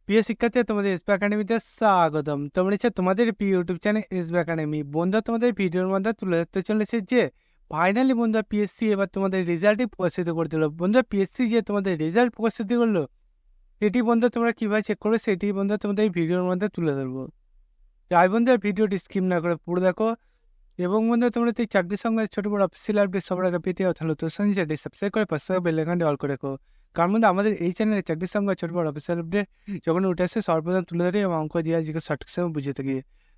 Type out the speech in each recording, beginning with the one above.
প্রিয় শিক্ষার্থী, তোমাদের এসবি একাডেমিতে স্বাগতম। তোমরা হচ্ছে তোমাদের প্রিয় ইউটিউব চ্যানেল এসবি একাডেমি। বন্ধুরা, তোমাদের ভিডিওর মধ্যে তুলে ধরতে চলেছে যে ফাইনালি বন্ধুরা পিএসসি এবার তোমাদের রেজাল্টই প্রকাশিত করে দিল। বন্ধুরা, পিএসসি যে তোমাদের রেজাল্ট প্রকাশিত করলো সেটি বন্ধুরা তোমরা কীভাবে চেক করবে সেটি বন্ধুরা তোমাদের এই ভিডিওর মধ্যে তুলে ধরবো। তাই বন্ধুরা ভিডিওটি স্কিপ না করে পুরো দেখো। এবং বন্ধুরা তোমরা এই চাকরির সঙ্গে ছোট বড় অফিসিয়াল আপডেট সবার আগে পেতে তাহলে তোর সঙ্গে চ্যানেলটি সাবস্ক্রাইব করে পাশে বেল আইকনটি অল করে রাখো। কারণ বন্ধু আমাদের এই চ্যানেলে চাকরির সঙ্গে ছোট বড় অফিসিয়াল আপডেট যখন উঠে আসে সর্বপ্রথম তুলে ধরে এবং অঙ্ক দিয়ে আজকে সঠিক সময় বুঝে থাকি।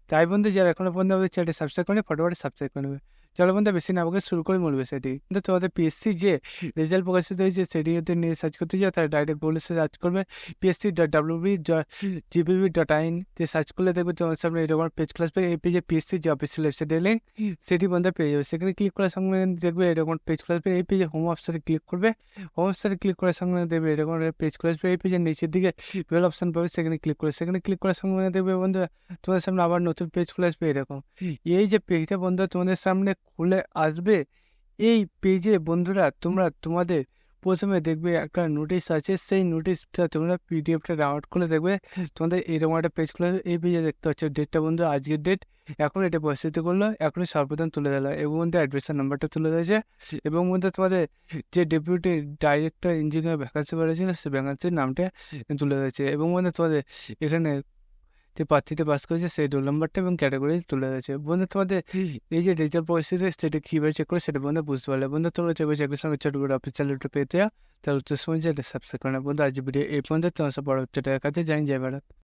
তাই বন্ধু যারা এখনো পর্যন্ত আমাদের চ্যানেলটি সাবস্ক্রাইব করে ফটোফট সাবস্ক্রাইব করে নেবে। চলো বন্ধু বেশি না আমাকে শুরু করে মূল বিষয়টি। কিন্তু তোমাদের পিএসসি যে রেজাল্ট প্রকাশিত হয়েছে সেটি যদি নিয়ে সার্চ করতে যাও তাহলে ডাইরেক্ট গুগলে সার্চ করবে psc.wb.gbb.in যে সার্চ করলে দেখবে তোমার সামনে এরকম পেজ ক্লাস পেয়ে এই পেজে পিএসসি যে অফিসিয়াল ওয়েবসাইটের লিঙ্ক সেটি বন্ধু পেয়ে যাবে। সেখানে ক্লিক করার সঙ্গে দেখবে এরকম পেজ ক্লাস পেয়ে এই পেজে হোম অপশনে ক্লিক করবে। হোম অপশনে ক্লিক করার সঙ্গে দেখবে এরকম পেজ ক্লাস পেয়ে এই পেজের নিচের দিকে টুয়েলভ অপশন পাবে, সেখানে ক্লিক করে সেখানে ক্লিক করার সঙ্গে দেখবে বন্ধুরা তোমাদের সামনে আবার নতুন পেজ খুলে আসবে এরকম। এই যে পেজটা বন্ধুরা তোমাদের সামনে খুলে আসবে, এই পেজে বন্ধুরা তোমরা তোমাদের প্রথমে দেখবে একটা নোটিশ আছে, সেই নোটিশটা তোমরা পিডিএফটা ডাউনলোড করে দেখবে তোমাদের এরকম একটা পেজ খুলে এই পেজে দেখতে হচ্ছে ডেটটা বন্ধু আজকের ডেট। এখন এটা প্রস্তুত করলো, এখনই সর্বপ্রথম তুলে দিল এবং বন্ধু অ্যাডমিশন নাম্বারটা তুলে দিয়েছে এবং বন্ধু তোমাদের যে ডেপুটি ডাইরেক্টর ইঞ্জিনিয়ার ভ্যাকান্সি বেরিয়েছিল সেই ভ্যাকান্সির নামটা তুলে দিয়েছে এবং বন্ধু তোমাদের এখানে যে প্রার্থীটা পাস করেছে সেই রোল নাম্বারটা এবং ক্যাটাগরি তুলে দিয়েছে। বন্ধু তোমাদের এই যে রেজাল্ট পরিস্থিতি সেটা কীভাবে চেক করে সেটা বন্ধু বুঝতে পারলে। বন্ধু তোমরা চাইবে চাকরির সঙ্গে ছোটো করে অফিসিয়াল পেতে তার উত্তর সময় যেটা সাবস্ক্রাইব করে না। বন্ধু আজ ভিডিও এই পর্যন্ত তোমার সব বড় হচ্ছে কাছে জানি যাই ভারত।